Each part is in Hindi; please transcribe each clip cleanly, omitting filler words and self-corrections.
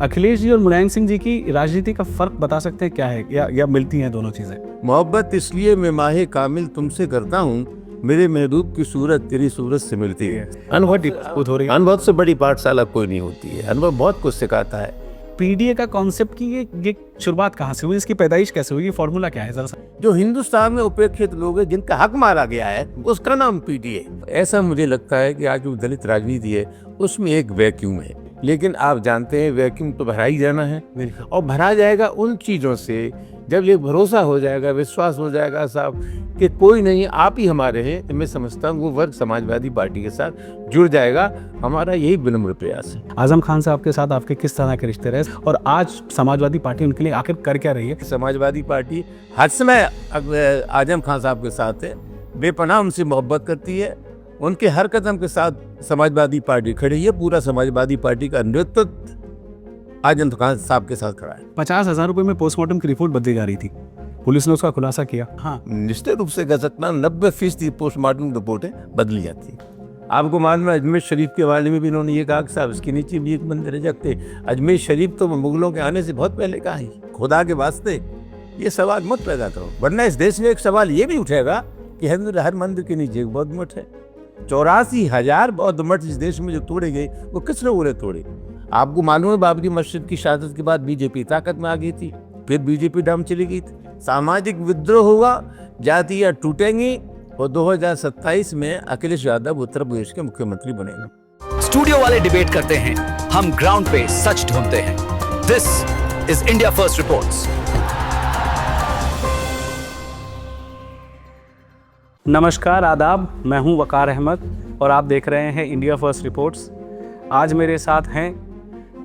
अखिलेश जी और मुलायम सिंह जी की राजनीति का फर्क बता सकते हैं क्या है, या मिलती हैं दोनों चीजें? मोहब्बत इसलिए मैं माहे कामिल तुमसे करता हूँ, मेरे महबूब की सूरत तेरी सूरत से मिलती है। अनुभव हो रही है। अनुभव से बड़ी पाठशाला कोई नहीं होती है। अनुभव बहुत कुछ सिखाता है। पीडीए का कॉन्सेप्ट की ये शुरुआत कहाँ से हुई, इसकी पैदाइश कैसे हुई, ये फॉर्मूला क्या है जरा सा? जो हिंदुस्तान में उपेक्षित लोग हैं, जिनका हक मारा गया है, उसका नाम पीडीए। ऐसा मुझे लगता है कि आज जो दलित राजनीति है उसमें एक वैक्यूम है, लेकिन आप जानते हैं वैक्यूम तो भरा ही जाना है, और भरा जाएगा उन चीज़ों से जब ये भरोसा हो जाएगा, विश्वास हो जाएगा साहब कि कोई नहीं, आप ही हमारे हैं, तो मैं समझता हूँ वो वर्ग समाजवादी पार्टी के साथ जुड़ जाएगा। हमारा यही विनम्र प्रयास है। आजम खान साहब के साथ आपके किस तरह के रिश्ते रहे, और आज समाजवादी पार्टी उनके लिए आखिर कर क्या रही है? समाजवादी पार्टी हर समय आजम खान साहब के साथ है, बेपनाह उनसे मोहब्बत करती है, उनके हर कदम के साथ समाजवादी पार्टी खड़ी है। पूरा समाजवादी पार्टी का नेतृत्व आजम खान साहब के साथ खड़ा है। 50,000 रुपए में पोस्टमार्टम की रिपोर्ट बदली जा रही थी, पुलिस ने उसका खुलासा किया। हाँ, निश्चित रूप से कह सकता 90% पोस्टमार्टम रिपोर्टें बदली जाती है। आपको मालूम है अजमेर शरीफ के बारे में भी इन्होंने ये कहा कि साहब इसके नीचे भी एक मंदिर है जगते। अजमेर शरीफ तो मुगलों के आने से बहुत पहले का है। खुदा के वास्ते ये सवाल मत पैदा करो, वरना इस देश में एक सवाल ये भी उठेगा कि हर मंदिर के नीचे एक बौद्ध मठ है। 84,000 बौद्ध मठ इस देश में जो तोड़े गए वो किस लोगों ने तोड़े? आपको मालूम है बाबरी मस्जिद की शहादत के बाद बीजेपी ताकत में आ गई थी, फिर बीजेपी डाउन चली गई थी। सामाजिक विद्रोह हुआ, जातियां टूटेंगी, और 2027 में अखिलेश यादव उत्तर प्रदेश के मुख्यमंत्री बनेंगे। स्टूडियो वाले डिबेट करते हैं, हम ग्राउंड पे सच ढूंढते हैं। This is India first reports. नमस्कार, आदाब, मैं हूं वकार अहमद और आप देख रहे हैं इंडिया फर्स्ट रिपोर्ट्स। आज मेरे साथ हैं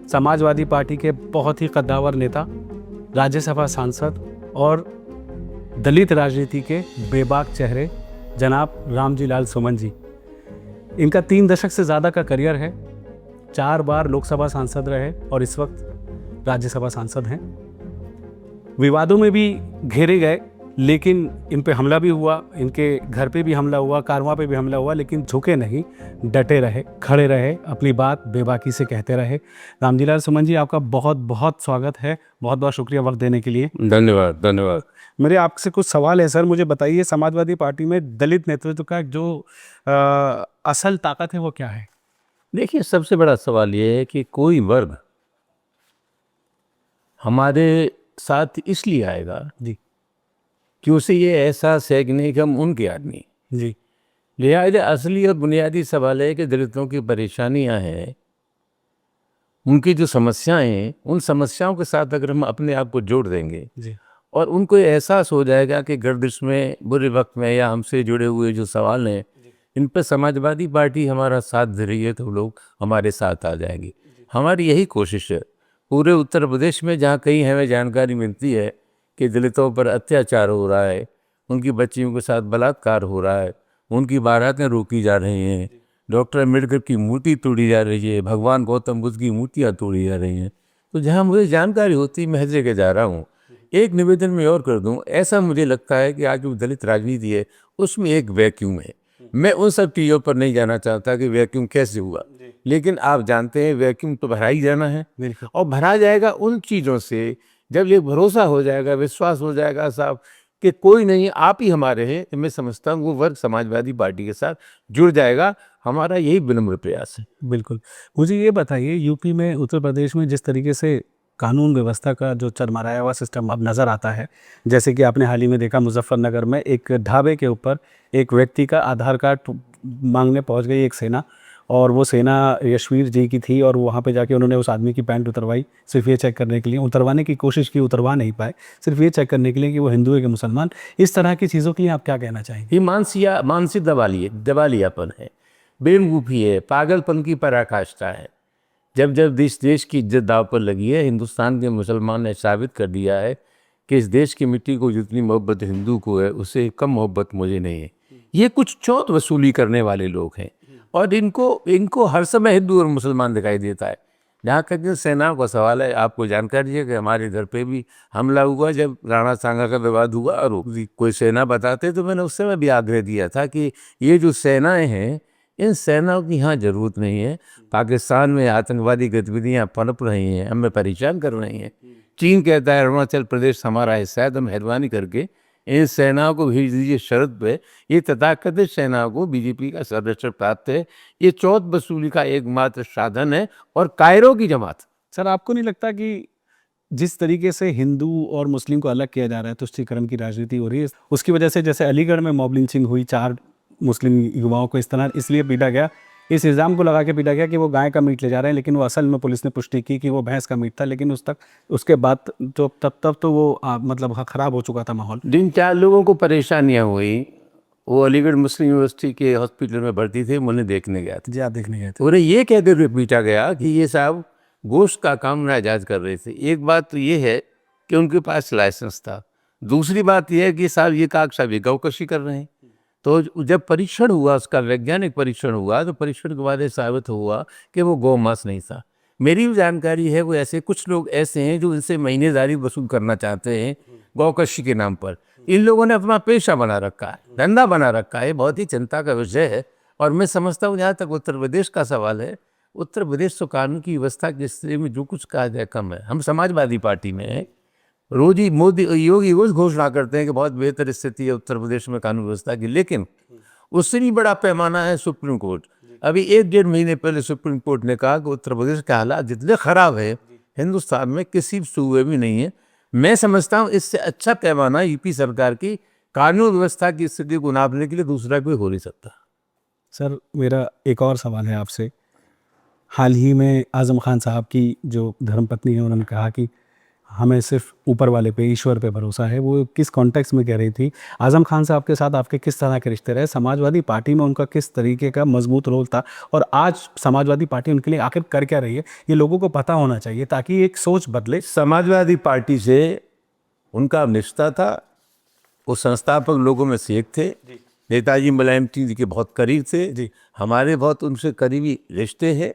समाजवादी पार्टी के बहुत ही कद्दावर नेता, राज्यसभा सांसद और दलित राजनीति के बेबाक चेहरे जनाब रामजी लाल सुमन जी। इनका 3 दशक से ज़्यादा का करियर है, 4 बार लोकसभा सांसद रहे और इस वक्त राज्यसभा सांसद हैं। विवादों में भी घेरे गए, लेकिन इन पे हमला भी हुआ, इनके घर पे भी हमला हुआ, कारवां पे भी हमला हुआ, लेकिन झुके नहीं, डटे रहे, खड़े रहे, अपनी बात बेबाकी से कहते रहे। रामजी लाल सुमन जी, आपका बहुत बहुत स्वागत है, बहुत बहुत शुक्रिया वक्त देने के लिए। धन्यवाद धन्यवाद। मेरे आपसे कुछ सवाल है सर, मुझे बताइए समाजवादी पार्टी में दलित नेतृत्व का जो असल ताकत है वो क्या है? देखिए, सबसे बड़ा सवाल ये है कि कोई वर्ग हमारे साथ इसलिए आएगा जी कि उसे ये एहसास है कि नहीं कि हम उनके आदमी। जी लिहाजा असली और बुनियादी सवाल है कि दलितों की परेशानियां हैं, उनकी जो समस्याएं हैं, उन समस्याओं के साथ अगर हम अपने आप को जोड़ देंगे जी और उनको ये एहसास हो जाएगा कि गर्दिश में, बुरे वक्त में, या हमसे जुड़े हुए जो सवाल हैं इन पर समाजवादी पार्टी हमारा साथ दे रही है, तो लोग हमारे साथ आ जाएंगे। हमारी यही कोशिश है। पूरे उत्तर प्रदेश में जहाँ कहीं हमें जानकारी मिलती है कि दलितों पर अत्याचार हो रहा है, उनकी बच्चियों के साथ बलात्कार हो रहा है, उनकी बारातें रोकी जा रही हैं, डॉक्टर अम्बेडकर की मूर्ति तोड़ी जा रही है, भगवान गौतम बुद्ध की मूर्तियाँ तोड़ी जा रही हैं, तो जहाँ मुझे जानकारी होती मैं हर जगह जा रहा हूँ। एक निवेदन में और कर दूं, ऐसा मुझे लगता है कि आज जो दलित राजनीति है उसमें एक वैक्यूम है। मैं उन सब चीज़ों पर नहीं जाना चाहता कि वैक्यूम कैसे हुआ, लेकिन आप जानते हैं वैक्यूम तो भरा ही जाना है, और भरा जाएगा उन चीज़ों से जब ये भरोसा हो जाएगा, विश्वास हो जाएगा साहब कि कोई नहीं, आप ही हमारे हैं, तो मैं समझता हूँ वो वर्ग समाजवादी पार्टी के साथ जुड़ जाएगा। हमारा यही विनम्र प्रयास है। बिल्कुल। मुझे ये बताइए, यूपी में, उत्तर प्रदेश में जिस तरीके से कानून व्यवस्था का जो चरमराया हुआ सिस्टम अब नज़र आता है, जैसे कि आपने हाल ही में देखा मुजफ्फरनगर में एक ढाबे के ऊपर एक व्यक्ति का आधार कार्ड मांगने पहुंच गई एक सेना, और वो सेना यशवीर जी की थी, और वहाँ पे जाके उन्होंने उस आदमी की पैंट उतरवाई, सिर्फ ये चेक करने के लिए, उतरवाने की कोशिश की, उतरवा नहीं पाए, सिर्फ ये चेक करने के लिए कि वो हिंदू है कि मुसलमान। इस तरह की चीज़ों के लिए आप क्या कहना चाहेंगे? ये मानसिक दिवालियापन है, बेवकूफ़ी है, पागलपन की पराकाष्ठा है। जब जब देश की इज्जत दांव पर लगी है, हिंदुस्तान के मुसलमान ने साबित कर दिया है कि इस देश की मिट्टी को जितनी मोहब्बत हिंदू को है उससे कम मोहब्बत मुझे नहीं है। ये कुछ चौथ वसूली करने वाले लोग हैं, और इनको हर समय हिंदू और मुसलमान दिखाई देता है। जहाँ तक सेना का सवाल है, आपको जानकारी है कि हमारे घर पे भी हमला हुआ जब राणा सांगा का विवाद हुआ, और कोई सेना बताते तो मैंने उस समय भी आग्रह दिया था कि ये जो सेनाएं हैं इन सेनाओं की यहाँ ज़रूरत नहीं है। पाकिस्तान में आतंकवादी गतिविधियाँ पनप रही हैं, हमें परेशान कर रही हैं। चीन कहता है अरुणाचल प्रदेश हमारा हिस्सा है, तो मेहरबानी करके इन सेनाओं को भेज दीजिए शर्त पे। ये तथाकथित सेनाओं को बीजेपी का सदस्य प्राप्त है, ये चौथ वसूली का एकमात्र साधन है और कायरो की जमात। सर आपको नहीं लगता कि जिस तरीके से हिंदू और मुस्लिम को अलग किया जा रहा है, तुष्टीकरण की राजनीति हो रही है, उसकी वजह से जैसे अलीगढ़ में मॉब लिंचिंग हुई, 4 मुस्लिम युवाओं को इस तरह इसलिए पीटा गया, इस इल्ज़ाम को लगा के पीटा गया कि वो गाय का मीट ले जा रहे हैं, लेकिन वो असल में पुलिस ने पुष्टि की कि वो भैंस का मीट था, लेकिन उसके बाद तो तब तो वो मतलब ख़राब हो चुका था माहौल। जिन 4 लोगों को परेशानियां हुई वो अलीगढ़ मुस्लिम यूनिवर्सिटी के हॉस्पिटल में भर्ती थे, मुझे देखने गया था। जी आप देखने गए थे। उन्हें ये कहते हुए पीटा गया कि ये साहब गोश्त का काम नाजायज कर रहे थे। एक बात तो ये है कि उनके पास लाइसेंस था, दूसरी बात यह है कि साहब ये काग साहब ये गौकशी कर रहे हैं। तो जब परीक्षण हुआ, उसका वैज्ञानिक परीक्षण हुआ, तो परीक्षण के बाद ये साबित हुआ कि वो गौ मांस नहीं था। मेरी भी जानकारी है वो ऐसे कुछ लोग ऐसे हैं जो इनसे महीनेदारी वसूल करना चाहते हैं गौकशी के नाम पर। इन लोगों ने अपना पेशा बना रखा है, धंधा बना रखा है, बहुत ही चिंता का विषय है। और मैं समझता हूँ जहाँ तक उत्तर प्रदेश का सवाल है, उत्तर प्रदेश तो कानून की व्यवस्था की स्थिति में जो कुछ कहा जाए कम है। हम समाजवादी पार्टी में हैं, रोज ही मोदी योगी रोज घोषणा करते हैं कि बहुत बेहतर स्थिति है उत्तर प्रदेश में कानून व्यवस्था की, लेकिन उससे भी बड़ा पैमाना है सुप्रीम कोर्ट। अभी 1-1.5 महीने पहले सुप्रीम कोर्ट ने कहा कि उत्तर प्रदेश के हालात जितने खराब है हिंदुस्तान में किसी सूबे भी नहीं है। मैं समझता हूँ इससे अच्छा पैमाना यूपी सरकार की कानून व्यवस्था की स्थिति को नापने के लिए दूसरा कोई हो नहीं सकता। सर मेरा एक और सवाल है आपसे। हाल ही में आज़म खान साहब की जो धर्मपत्नी है उन्होंने कहा कि हमें सिर्फ ऊपर वाले पे, ईश्वर पे भरोसा है। वो किस कॉन्टेक्स्ट में कह रही थी? आज़म खान साहब के साथ आपके किस तरह के रिश्ते रहे? समाजवादी पार्टी में उनका किस तरीके का मजबूत रोल था? और आज समाजवादी पार्टी उनके लिए आखिर कर क्या रही है, ये लोगों को पता होना चाहिए ताकि एक सोच बदले। समाजवादी पार्टी से उनका निष्ठा था, वो संस्थापक लोगों में से एक थे। नेताजी मुलायम सिंह जी के बहुत करीब थे जी, हमारे बहुत उनसे करीबी रिश्ते हैं।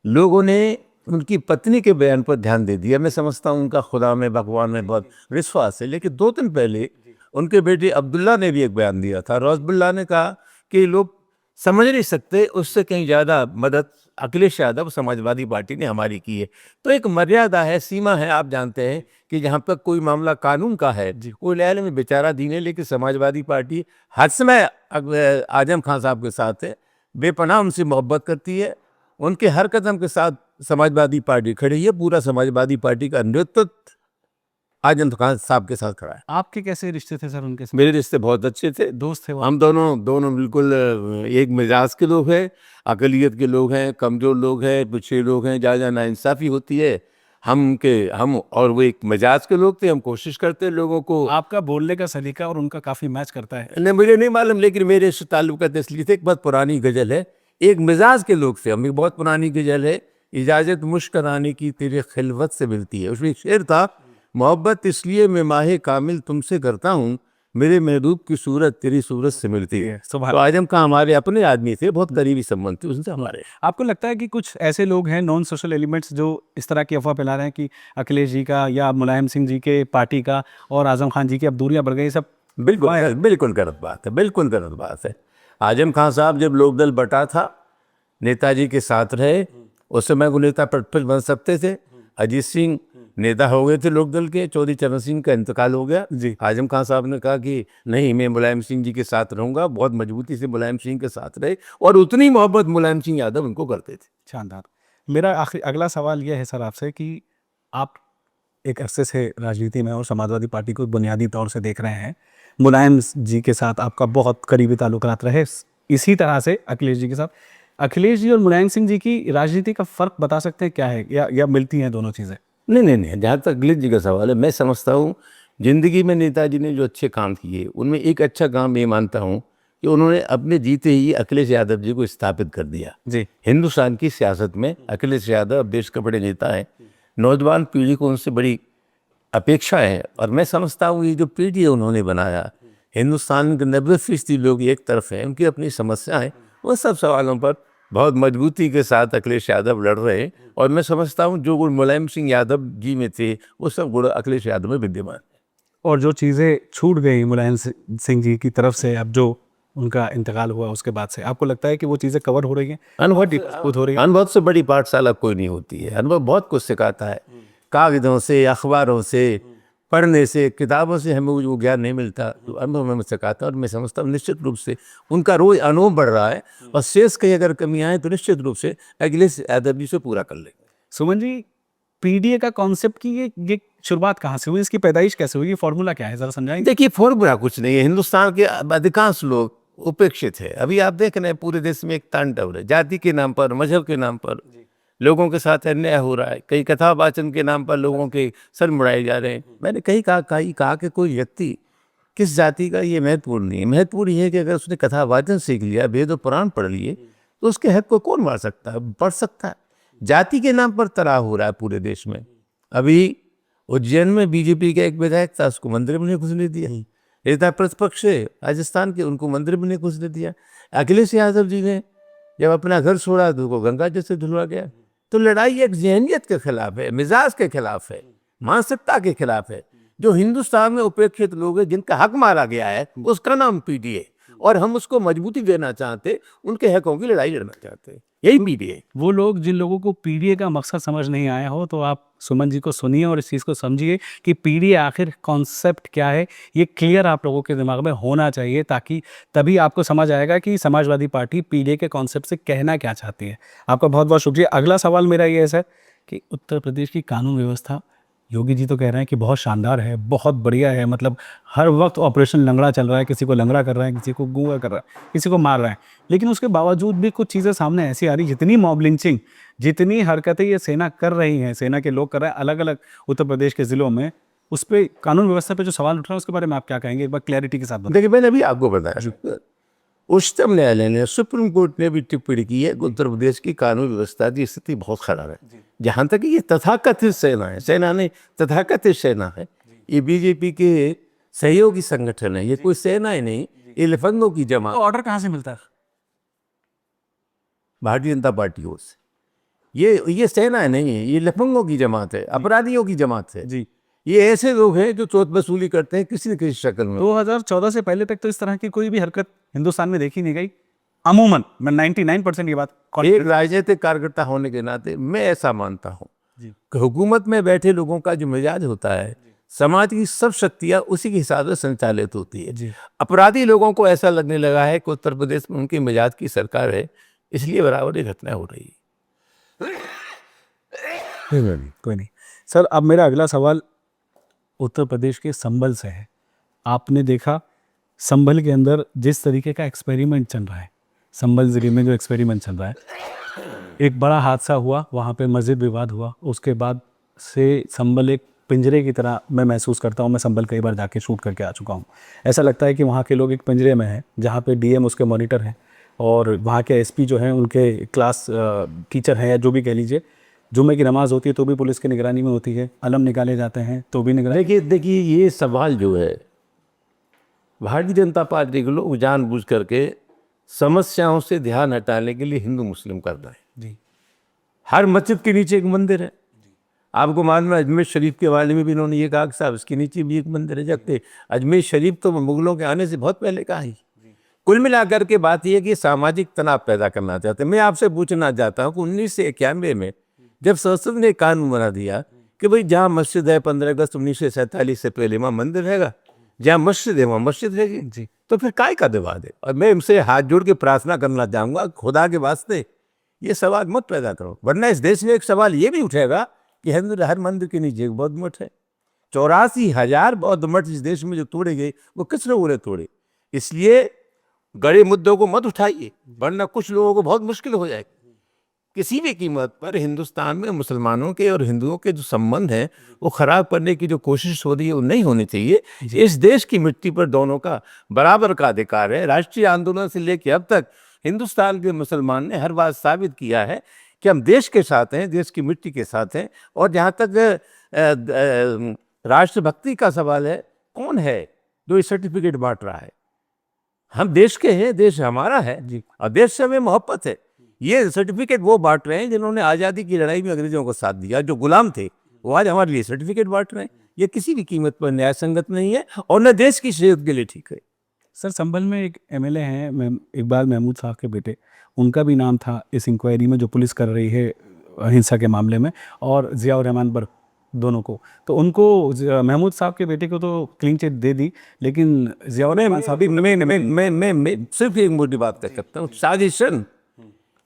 लोगों ने उनकी पत्नी के बयान पर ध्यान दे दिया। मैं समझता हूँ उनका खुदा में भगवान में बहुत विश्वास है। लेकिन 2 दिन पहले उनके बेटे अब्दुल्ला ने भी एक बयान दिया था। रोज़बुल्ला ने कहा कि लोग समझ नहीं सकते, उससे कहीं ज़्यादा मदद अखिलेश यादव समाजवादी पार्टी ने हमारी की है। तो एक मर्यादा है, सीमा है। आप जानते हैं कि जहाँ पर कोई मामला कानून का है वो लहल में बेचारा दीन है, लेकिन समाजवादी पार्टी हर समय आजम खान साहब के साथ है, बेपनाह उनसे मोहब्बत करती है। उनके हर कदम के साथ समाजवादी पार्टी खड़ी है। पूरा समाजवादी पार्टी का नेतृत्व आजम खान साहब के साथ खड़ा है। आपके कैसे रिश्ते थे सर उनके साथ? मेरे रिश्ते बहुत अच्छे थे, दोस्त थे वो? हम दोनों बिल्कुल एक मिजाज के लोग हैं, अकलियत के लोग हैं, कमज़ोर लोग हैं, पिछड़े लोग हैं, जहाँ जहाँ नाइंसाफ़ी होती है हम और वो एक मिजाज के लोग थे। हम कोशिश करते हैं लोगों को। आपका बोलने का सलीका और उनका काफ़ी मैच करता है। नहीं, मुझे नहीं मालूम, लेकिन मेरे से ताल्लुकात इसलिए थे। एक बहुत पुरानी गज़ल है, एक मिजाज के लोग थे हम। एक बहुत पुरानी गज़ल है, इजाज़त मुश्किराने की तेरे खिलवत से मिलती है। उसमें एक शेर था, मोहब्बत इसलिए मैं माहे कामिल तुमसे करता हूँ, मेरे महबूब की सूरत तेरी सूरत से मिलती है। तो आजम का हमारे अपने आदमी थे, बहुत करीबी संबंध थे उनसे हमारे। आपको लगता है कि कुछ ऐसे लोग हैं नॉन सोशल एलिमेंट्स जो इस तरह की अफवाह फैला रहे हैं कि अखिलेश जी का या मुलायम सिंह जी के पार्टी का और आजम खान जी की अब दूरियां बढ़ गई? सब बिल्कुल गलत बात है, बिल्कुल गलत बात है। आजम खान साहब जब लोकदल बटा था, नेताजी के साथ रहे, उस समय वो नेता पटपट बन सकते थे। अजीत सिंह नेता हो गए थे लोकदल के, चौधरी चरण सिंह का इंतकाल हो गया जी। आजम खान साहब ने कहा कि नहीं, मैं मुलायम सिंह जी के साथ रहूँगा। बहुत मजबूती से मुलायम सिंह के साथ रहे और उतनी मोहब्बत मुलायम सिंह यादव उनको करते थे। शानदार। मेरा अगला सवाल यह है सर आपसे कि आप एक अरसे से राजनीति में और समाजवादी पार्टी को बुनियादी तौर से देख रहे हैं। मुलायम जी के साथ आपका बहुत करीबी ताल्लुकात रहे, इसी तरह से अखिलेश जी के साथ। अखिलेश जी और मुलायम सिंह जी की राजनीति का फ़र्क बता सकते हैं क्या है, या मिलती हैं दोनों चीज़ें? नहीं, जहाँ तक अखिलेश जी का सवाल है, मैं समझता हूँ जिंदगी में नेताजी ने जो अच्छे काम किए उनमें एक अच्छा काम ये मानता हूँ कि उन्होंने अपने जीते ही अखिलेश यादव जी को स्थापित कर दिया जी। हिंदुस्तान की सियासत में अखिलेश यादव अब देश के बड़े नेता हैं। नौजवान पीढ़ी को उनसे बड़ी अपेक्षा है और मैं समझता हूँ ये जो पीढ़ी उन्होंने बनाया, हिंदुस्तान के 90% लोग एक तरफ हैं, उनकी अपनी समस्याएं, उन सब सवालों पर बहुत मजबूती के साथ अखिलेश यादव लड़ रहे हैं। और मैं समझता हूँ जो गुण मुलायम सिंह यादव जी में थे वो सब गुण अखिलेश यादव में विद्यमान है। और जो चीज़ें छूट गई मुलायम सिंह जी की तरफ से, अब जो उनका इंतकाल हुआ उसके बाद से, आपको लगता है कि वो चीज़ें कवर हो रही हैं, मजबूत हो रही हैं? अनुभव से बड़ी पाठशाला कोई नहीं होती है। अनुभव बहुत कुछ सिखाता है, कागजों से, अखबारों से, पढ़ने से, किताबों से हमें वो ज्ञान नहीं मिलता, तो अनुभव हमें सिखाता है। और मैं समझता हूँ निश्चित रूप से उनका रोज अनुभव बढ़ रहा है, और शेष कहीं अगर कमियाँ हैं तो निश्चित रूप से अगले अदबी से पूरा कर लेंगे। सुमन जी, पीडीए का कॉन्सेप्ट की ये शुरुआत कहाँ से हुई, इसकी पैदाइश कैसे हुई, ये फॉर्मूला क्या है, जरा समझाएंगे? देखिए, फॉर्मूला कुछ नहीं है। हिंदुस्तान के अधिकांश लोग उपेक्षित है। अभी आप देख रहे हैं पूरे देश में एक तांडव है, जाति के नाम पर, मजहब के नाम पर लोगों के साथ अन्याय हो रहा है। कई कथा वाचन के नाम पर लोगों के सर मुड़ाए जा रहे हैं। मैंने कहा कि कोई व्यक्ति किस जाति का, ये महत्वपूर्ण नहीं है। महत्वपूर्ण ये है कि अगर उसने कथा वाचन सीख लिया, वेद और पुराण पढ़ लिए, तो उसके हक को कौन मार सकता है? पढ़ सकता है। जाति के नाम पर तराह हो रहा है पूरे देश में। अभी उज्जैन में बीजेपी का एक विधायक था, उसको मंदिर में नहीं घुसने दिया। नेता प्रतिपक्ष है राजस्थान के, उनको मंदिर में नहीं घुसने दिया। अखिलेश यादव जी ने जब अपना घर छोड़ा तो उनको गंगा जी से धुलवा गया। तो लड़ाई एक जहनियत के खिलाफ है, मिजाज के खिलाफ है, मानसिकता के खिलाफ है। जो हिंदुस्तान में उपेक्षित लोग हैं, जिनका हक मारा गया है, उसका नाम पीडीए, और हम उसको मजबूती देना चाहते, उनके हकों की लड़ाई लड़ना चाहते, यही पीडीए। वो लोग जिन लोगों को पीडीए का मकसद समझ नहीं आया हो, तो आप सुमन जी को सुनिए और इस चीज़ को समझिए कि पीडीए आखिर कॉन्सेप्ट क्या है, ये क्लियर आप लोगों के दिमाग में होना चाहिए, ताकि तभी आपको समझ आएगा कि समाजवादी पार्टी पीडीए के कॉन्सेप्ट से कहना क्या चाहती है। आपका बहुत बहुत शुक्रिया। अगला सवाल मेरा ये है सर कि उत्तर प्रदेश की कानून व्यवस्था, योगी जी तो कह रहे हैं कि बहुत शानदार है, बहुत बढ़िया है, मतलब हर वक्त ऑपरेशन लंगड़ा चल रहा है, किसी को लंगड़ा कर रहा है, किसी को गूंगा कर रहा है, किसी को मार रहा है। लेकिन उसके बावजूद भी कुछ चीज़ें सामने ऐसी आ रही, जितनी मॉब लिंचिंग, जितनी हरकतें ये सेना कर रही हैं, सेना के लोग कर रहे हैं अलग अलग उत्तर प्रदेश के ज़िलों में, उस पर कानून व्यवस्था पे जो सवाल उठ रहा है उसके बारे में आप क्या कहेंगे, एक बार क्लैरिटी के साथ बताइए। देखिए, मैंने अभी आपको बताया, उच्चतम न्यायालय ने, सुप्रीम कोर्ट ने भी टिप्पणी की है कि उत्तर प्रदेश की कानून व्यवस्था की स्थिति बहुत खराब है। जहाँ तक ये तथाकथित सेना है, सेना नहीं, तथाकथित सेना है, ये बीजेपी के सहयोगी संगठन है, ये कोई सेना ही नहीं, ये लफंगों की जमात। ऑर्डर कहाँ से मिलता है? भारतीय जनता पार्टी ओर से। ये सेना है नहीं है, ये लफंगों की जमात है, अपराधियों की जमात है जी। ये ऐसे लोग हैं जो चोट वसूली करते हैं किसी न किसी शक्ल में। 2014 से पहले तक तो इस तरह की कोई भी हरकत हिंदुस्तान में देखी नहीं गई। अमूमन मैं 99% ये बात एक राजनीतिक कार्यकर्ता होने के नाते मैं ऐसा मानता हूँ कि हुकूमत में बैठे लोगों का जो मिजाज होता है, समाज की सब शक्तियाँ उसी के हिसाब से संचालित होती है। अपराधी लोगों को ऐसा लगने लगा है कि उत्तर प्रदेश में उनके मिजाज की सरकार है, इसलिए बराबर ये घटना हो रही है। कोई नहीं सर, अब मेरा अगला सवाल उत्तर प्रदेश के संभल से है। आपने देखा संभल के अंदर जिस तरीके का एक्सपेरिमेंट चल रहा है, संभल ज़िले में जो एक्सपेरिमेंट चल रहा है, एक बड़ा हादसा हुआ, वहाँ पे मस्जिद विवाद हुआ, उसके बाद से संभल एक पिंजरे की तरह मैं महसूस करता हूँ। मैं संभल कई बार जाके शूट करके आ चुका हूँ। ऐसा लगता है कि वहाँ के लोग एक पिंजरे में हैं, जहाँ पे डीएम उसके मॉनिटर हैं और वहाँ के एसपी जो हैं उनके क्लास टीचर हैं, या जो भी कह लीजिए। जुम्मे की नमाज़ होती है तो भी पुलिस की निगरानी में होती है, अलम निकाले जाते हैं तो भी निगरानी। देखिए ये सवाल जो है, भारतीय जनता पार्टी के लोग जानबूझ करके समस्याओं से ध्यान हटाने के लिए हिंदू मुस्लिम कर रहे हैं। जी। हर मस्जिद के नीचे एक मंदिर है। आपको मालूम है अजमेर शरीफ के बारे में भी इन्होंने ये कहा कि साहब इसके नीचे भी एक मंदिर है। जबकि अजमेर शरीफ तो मुगलों के आने से बहुत पहले का ही। कुल मिलाकर के बात यह है कि सामाजिक तनाव पैदा करना चाहते हैं। मैं आपसे पूछना चाहता हूँ कि 1991 में जब संसद ने कानून बना दिया कि भाई जहाँ मस्जिद है 15 अगस्त 1947 से पहले वहाँ मंदिर रहेगा, जहाँ मस्जिद है वहाँ मस्जिद रहेगी जी, तो फिर काय का विवाद है। और मैं इनसे हाथ जोड़ के प्रार्थना करना चाहूँगा, खुदा के वास्ते ये सवाल मत पैदा करो, वरना इस देश में एक सवाल ये भी उठेगा कि हर मंदिर के नीचे एक बौद्ध मठ है। 84,000 बौद्ध मठ इस देश में जो तोड़े गए वो किसने बोले तोड़े। इसलिए बड़े मुद्दों को मत उठाइए, वरना कुछ लोगों को बहुत मुश्किल हो जाएगी। किसी भी कीमत पर हिंदुस्तान में मुसलमानों के और हिंदुओं के जो संबंध हैं वो खराब करने की जो कोशिश हो रही है वो नहीं होनी चाहिए। इस देश की मिट्टी पर दोनों का बराबर का अधिकार है। राष्ट्रीय आंदोलन से लेकर अब तक हिंदुस्तान के मुसलमान ने हर बार साबित किया है कि हम देश के साथ हैं, देश की मिट्टी के साथ हैं। और जहाँ तक राष्ट्रभक्ति का सवाल है, कौन है जो ये सर्टिफिकेट बांट रहा है? हम देश के हैं, देश हमारा है जी, और देश से हमें मोहब्बत है। ये सर्टिफिकेट वो बांट रहे हैं जिन्होंने आज़ादी की लड़ाई में अंग्रेजों को साथ दिया, जो गुलाम थे वो आज हमारे लिए सर्टिफिकेट बांट रहे हैं। ये किसी भी कीमत पर न्याय संगत नहीं है और न देश की सेहत के लिए ठीक है। सर संभल में एक एमएलए हैं इकबाल महमूद साहब के बेटे, उनका भी नाम था इस इंक्वायरी में जो पुलिस कर रही है हिंसा के मामले में, और ज़ियाउर रहमान बर्क, दोनों को। तो उनको महमूद साहब के बेटे को तो क्लीन चिट दे दी, लेकिन ज़ियाउर रहमान साहब भी मैं सिर्फ एक मोटी बात कर सकता हूँ। साजिशन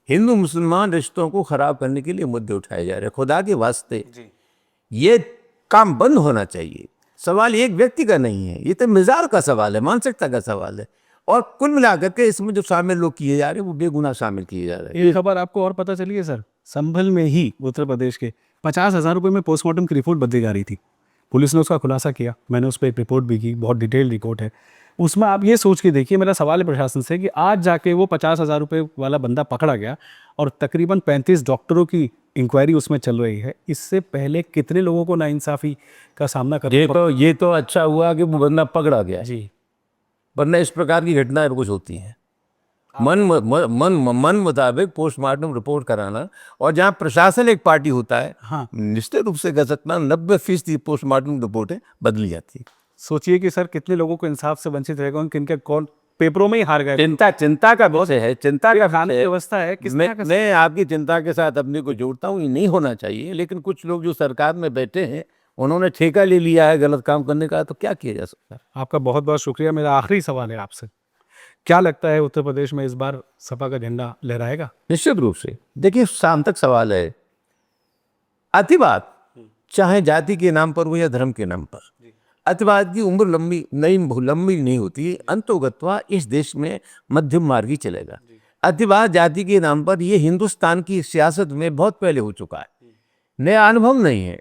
हिंदू मुसलमान रिश्तों को खराब करने के लिए मुद्दे उठाए जा रहे हैं। खुदा के वास्ते ये काम बंद होना चाहिए। सवाल एक व्यक्ति का नहीं है, ये तो मिजाज का सवाल है, मानसिकता का सवाल है। और कुल मिलाकर के इसमें जो शामिल लोग किए जा रहे हैं वो बेगुनाह शामिल किए जा रहे हैं। ये खबर आपको और पता चली है सर, संभल में ही उत्तर प्रदेश के 50,000 रुपये में पोस्टमार्टम की रिपोर्ट बदली जा रही थी। पुलिस ने उसका खुलासा किया, मैंने उस पर एक रिपोर्ट भी की, बहुत डिटेल रिपोर्ट है उसमें। आप ये सोच के देखिए, मेरा सवाल है प्रशासन से कि आज जाके वो 50,000 रुपये वाला बंदा पकड़ा गया और तकरीबन 35 डॉक्टरों की इंक्वायरी उसमें चल रही है। इससे पहले कितने लोगों को नाइंसाफ़ी का सामना करना। ये तो अच्छा हुआ कि वो बंदा पकड़ा गया जी, वरना इस प्रकार की घटनाएं रोज होती हैं। मन मुताबिक पोस्टमार्टम रिपोर्ट कराना, और जहाँ प्रशासन एक पार्टी होता है, हाँ, निश्चित रूप से कह सकता 90% पोस्टमार्टम रिपोर्टें बदली जाती है। सोचिए कि सर कितने लोगों को इंसाफ से वंचित रहेगा, किनके कौन पेपरों में ही हार गए। चिंता का विषय है, चिंता का कानून व्यवस्था है। मैं आपकी चिंता के साथ अपने को जोड़ता हूँ, ये नहीं होना चाहिए। लेकिन कुछ लोग जो सरकार में बैठे हैं उन्होंने ठेका ले लिया है गलत काम करने का, तो क्या किया जा सकता है। आपका बहुत बहुत शुक्रिया। मेरा आखिरी सवाल है आपसे, क्या लगता है उत्तर प्रदेश में इस बार सपा का झंडा लहराएगा? निश्चित रूप से। देखिए, शाम तक सवाल है, अतिवाद चाहे जाति के नाम पर हो या धर्म के नाम पर, अतिवाद की उम्र लंबी नहीं होती। अंतोगत्वा इस देश में मध्यम मार्ग ही चलेगा। अतिवाद जाति के नाम पर ये हिंदुस्तान की सियासत में बहुत पहले हो चुका है, नया अनुभव नहीं है।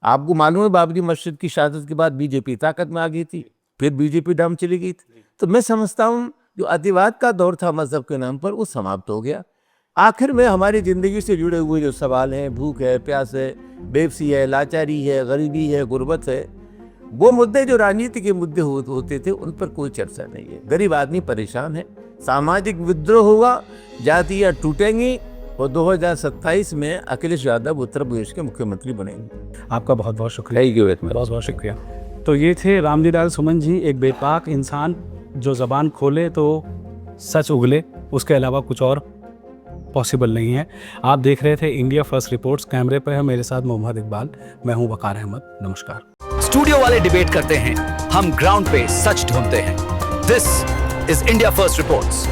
आपको मालूम है, बाबरी मस्जिद की शहादत के बाद बीजेपी ताकत में आ गई थी, फिर बीजेपी डाउन चली गई थी। तो मैं समझता हूँ जो अतिवाद का दौर था मजहब के नाम पर, वो समाप्त हो गया। आखिर में हमारी ज़िंदगी से जुड़े हुए जो सवाल हैं, भूख है, प्यास है, बेबसी है, लाचारी है, गरीबी है, गुर्बत है, वो मुद्दे जो राजनीति के मुद्दे होते थे, उन पर कोई चर्चा नहीं है। गरीब आदमी परेशान है, सामाजिक विद्रोह होगा, जातियाँ टूटेंगी, और 2027 में अखिलेश यादव उत्तर प्रदेश के मुख्यमंत्री बनेंगे। आपका बहुत बहुत शुक्रिया। बहुत बहुत शुक्रिया। तो ये थे रामजी लाल सुमन जी, एक बेबाक इंसान जो ज़बान खोले तो सच उगले, उसके अलावा कुछ और पॉसिबल नहीं है। आप देख रहे थे इंडिया फर्स्ट रिपोर्ट्स। कैमरे पर है मेरे साथ मोहम्मद इकबाल, मैं हूं वकार अहमद। नमस्कार। स्टूडियो वाले डिबेट करते हैं, हम ग्राउंड पे सच ढूंढते हैं। This is India first reports.